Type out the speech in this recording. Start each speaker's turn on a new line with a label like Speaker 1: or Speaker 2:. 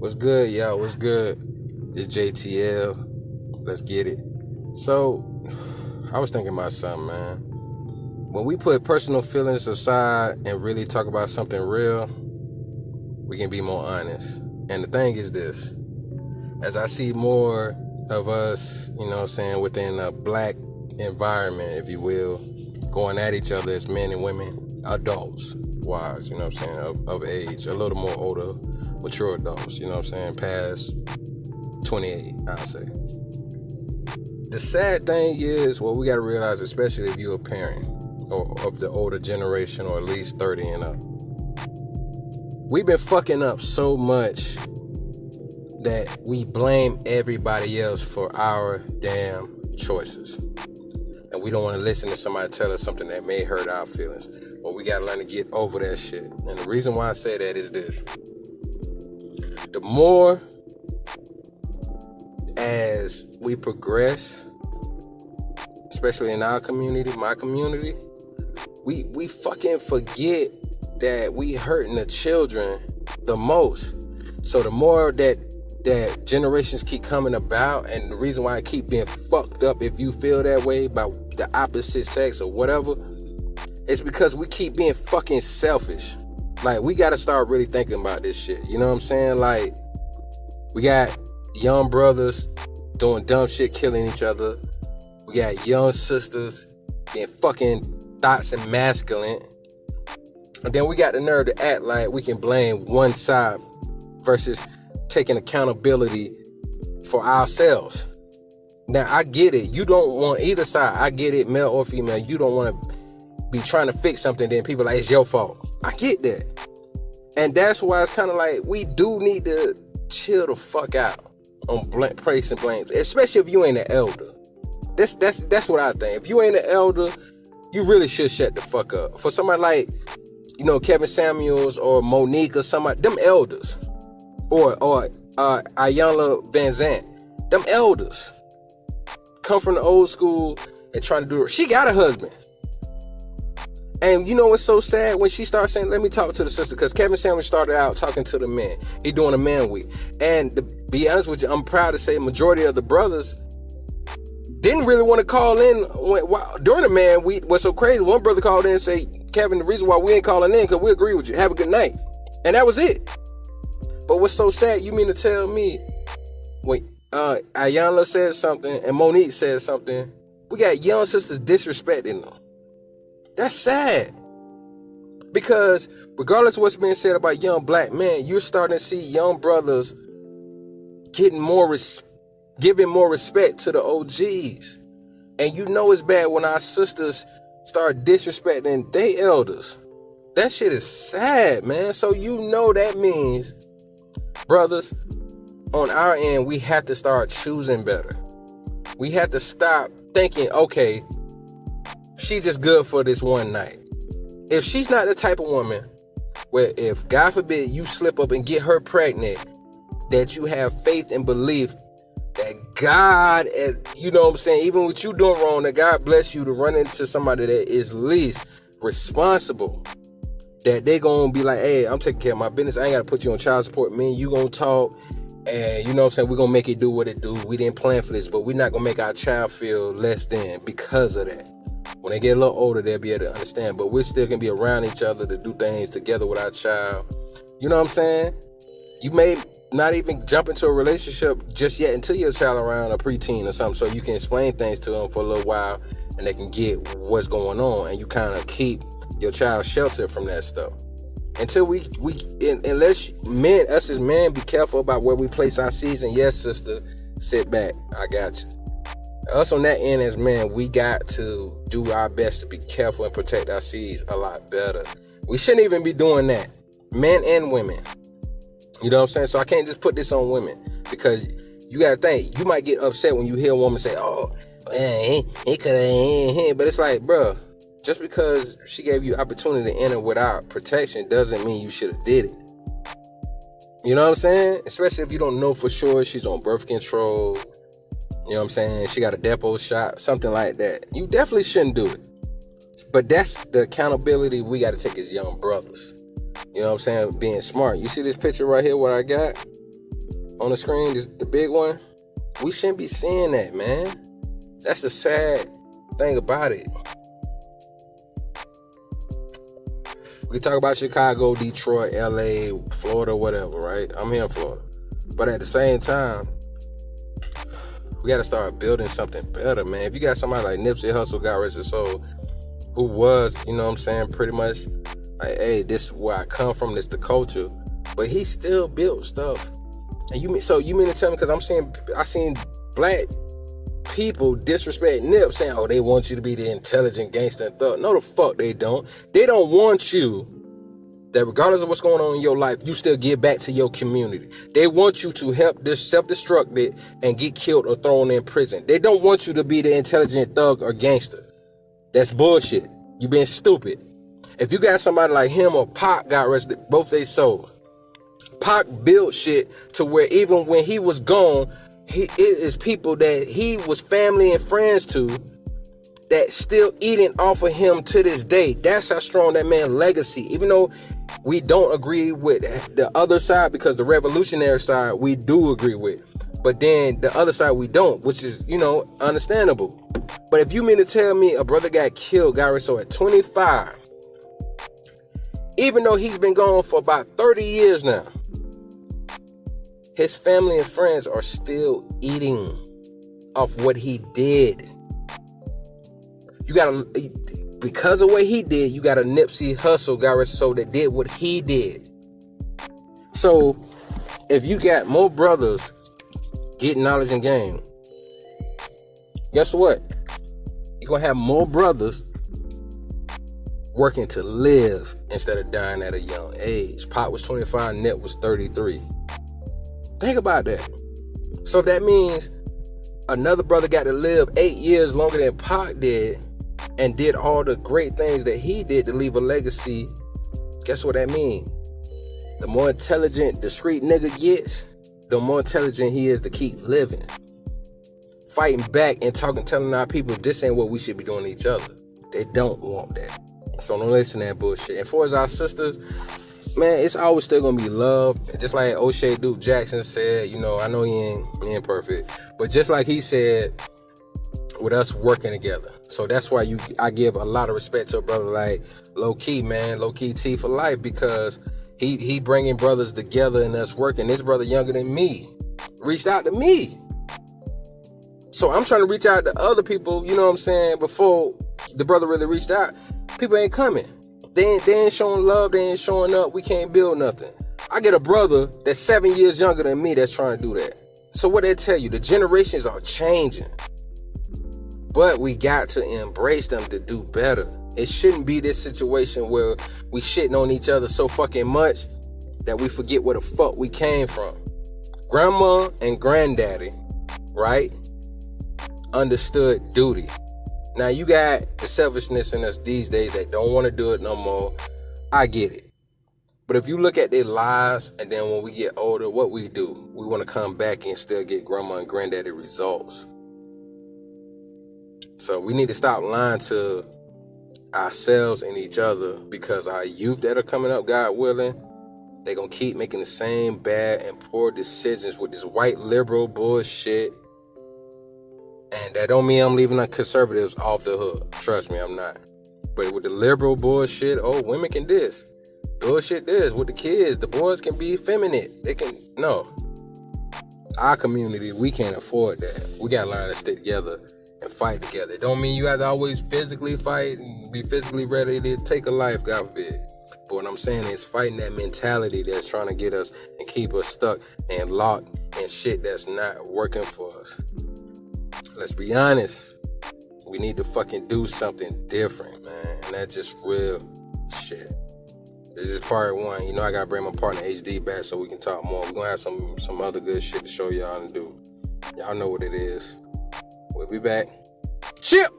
Speaker 1: What's good, y'all? What's good? It's JTL. Let's get it. So, I was thinking about something, man. When we put personal feelings aside and really talk about something real, we can be more honest. And the thing is this. As I see more of us, within a black environment, if you will, going at each other as men and women, adults, wise, of age, a little more older, mature adults, past 28, I'll say. The sad thing is, what we got to realize, especially if you're a parent or of the older generation or at least 30 and up, we've been fucking up so much that we blame everybody else for our damn choices. And we don't want to listen to somebody tell us something that may hurt our feelings. But we got to learn to get over that shit. And the reason why I say that is this. The more as we progress, especially in our community, my community, we fucking forget that we hurting the children the most. So the more that generations keep coming about, and the reason why I keep being fucked up, if you feel that way about the opposite sex or whatever, it's because we keep being fucking selfish. Like, we gotta start really thinking about this shit. You know what I'm saying? Like, we got young brothers doing dumb shit, killing each other. We got young sisters being fucking thoughts and masculine. And then we got the nerve to act like we can blame one side versus taking accountability for ourselves. Now, I get it. You don't want either side. I get it, male or female. You don't want to be trying to fix something, then people like, it's your fault. I get that. And that's why it's kind of like, we do need to chill the fuck out on praise and blame, especially if you ain't an elder. That's what I think. If you ain't an elder, you really should shut the fuck up. For somebody like, Kevin Samuels or Monique or somebody, them elders. Or Iyanla Vanzant, them elders come from the old school and trying to do it. She got a husband. And you know what's so sad? When she started saying, let me talk to the sister, because Kevin Samuels started out talking to the men. He doing a man week. And to be honest with you, I'm proud to say majority of the brothers didn't really want to call in during the man week. What's so crazy, one brother called in and say, Kevin, the reason why we ain't calling in, because we agree with you. Have a good night. And that was it. But what's so sad, you mean to tell me, when Iyanla said something and Monique said something, we got young sisters disrespecting them. That's sad. Because regardless of what's being said about young black men, you're starting to see young brothers giving more respect to the OGs. And it's bad when our sisters start disrespecting their elders. That shit is sad, man. So that means, brothers, on our end, we have to start choosing better. We have to stop thinking, okay, she's just good for this one night. If she's not the type of woman where, if God forbid you slip up and get her pregnant, that you have faith and belief that God, even with you doing wrong, that God bless you to run into somebody that is least responsible. That they gonna be like, hey, I'm taking care of my business. I ain't gotta put you on child support. Me and you gonna talk. And we're gonna make it do what it do. We didn't plan for this, but we're not gonna make our child feel less than because of that. When they get a little older, they'll be able to understand. But we're still gonna be around each other to do things together with our child. You know what I'm saying? You may not even jump into a relationship just yet until your child around a preteen or something, so you can explain things to them for a little while and they can get what's going on, and you kind of keep your child sheltered from that stuff. Until unless us as men, be careful about where we place our seeds. And yes, sister, sit back. I got you. Us on that end as men, we got to do our best to be careful and protect our seeds a lot better. We shouldn't even be doing that. Men and women. You know what I'm saying? So I can't just put this on women, because you got to think, you might get upset when you hear a woman say, oh, man, he could have, but it's like, bro, just because she gave you opportunity to enter without protection doesn't mean you should have did it. You know what I'm saying? Especially if you don't know for sure she's on birth control. You know what I'm saying? She got a depot shot, something like that. You definitely shouldn't do it. But that's the accountability we got to take as young brothers. You know what I'm saying? Being smart. You see this picture right here, what I got? on the screen, the big one, we shouldn't be seeing that, man. That's the sad thing about it. We talk about Chicago, Detroit, LA, Florida, whatever, right? I'm here in Florida. But at the same time, we got to start building something better, man. If you got somebody like Nipsey Hussle, God rest his soul, who was, you know what I'm saying, pretty much like, hey, this is where I come from, this the culture. But he still built stuff. And you mean to tell me, because I seen black people disrespect Nip, saying, oh, they want you to be the intelligent gangster and thug. No, the fuck they don't. They don't want you, that regardless of what's going on in your life, you still give back to your community. They want you to help this self-destruct it and get killed or thrown in prison. They don't want you to be the intelligent thug or gangster. That's bullshit. You being stupid. If you got somebody like him or Pac, got arrested, both they sold. Pac built shit to where even when he was gone, it is people that he was family and friends to that still eating off of him to this day. That's how strong that man's legacy. Even though we don't agree with the other side, because the revolutionary side we do agree with, but then the other side we don't, which is, understandable. But if you mean to tell me a brother got killed, so at 25, even though he's been gone for about 30 years now, his family and friends are still eating off what he did. You gotta, because of what he did, you got a Nipsey Hussle, God rest his soul, that did what he did. So, if you got more brothers getting knowledge and game, guess what? You're gonna have more brothers working to live instead of dying at a young age. Pac was 25, Nip was 33. Think about that. So that means another brother got to live 8 years longer than Pac did and did all the great things that he did to leave a legacy. Guess what that means? The more intelligent, discreet nigga gets, the more intelligent he is to keep living. Fighting back and telling our people this ain't what we should be doing to each other. They don't want that. So don't listen to that bullshit. And for our sisters, man, it's always still gonna be love. Just like O'Shea Duke Jackson said, I know he ain't perfect, but just like he said, with us working together. So that's why I give a lot of respect to a brother like Low Key, man, Low Key T for life, because he bringing brothers together and us working. This brother younger than me reached out to me. So I'm trying to reach out to other people, you know what I'm saying, before the brother really reached out. People ain't coming. They ain't showing love. They ain't showing up. We can't build nothing. I get a brother that's 7 years younger than me that's trying to do that. So what they tell you, the generations are changing. But we got to embrace them to do better. It shouldn't be this situation where we shitting on each other so fucking much that we forget where the fuck we came from. Grandma and granddaddy, right, understood duty. Now you got the selfishness in us these days that don't want to do it no more. I get it. But if you look at their lives, and then when we get older, what we do, we want to come back and still get grandma and granddaddy results. So we need to stop lying to ourselves and each other, because our youth that are coming up, God willing, they're going to keep making the same bad and poor decisions with this white liberal bullshit. And that don't mean I'm leaving the conservatives off the hook. Trust me, I'm not. But with the liberal bullshit, women can this. Bullshit this. With the kids, the boys can be effeminate. No. Our community, we can't afford that. We got to learn to stick together and fight together. It don't mean you have to always physically fight and be physically ready to take a life, God forbid. But what I'm saying is fighting that mentality that's trying to get us and keep us stuck and locked in shit that's not working for us. Let's be honest. We need to fucking do something different, man. And that's just real shit. This is part one. I gotta bring my partner HD back so we can talk more. We're gonna have some other good shit to show y'all and do. Y'all know what it is. We'll be back. Chip!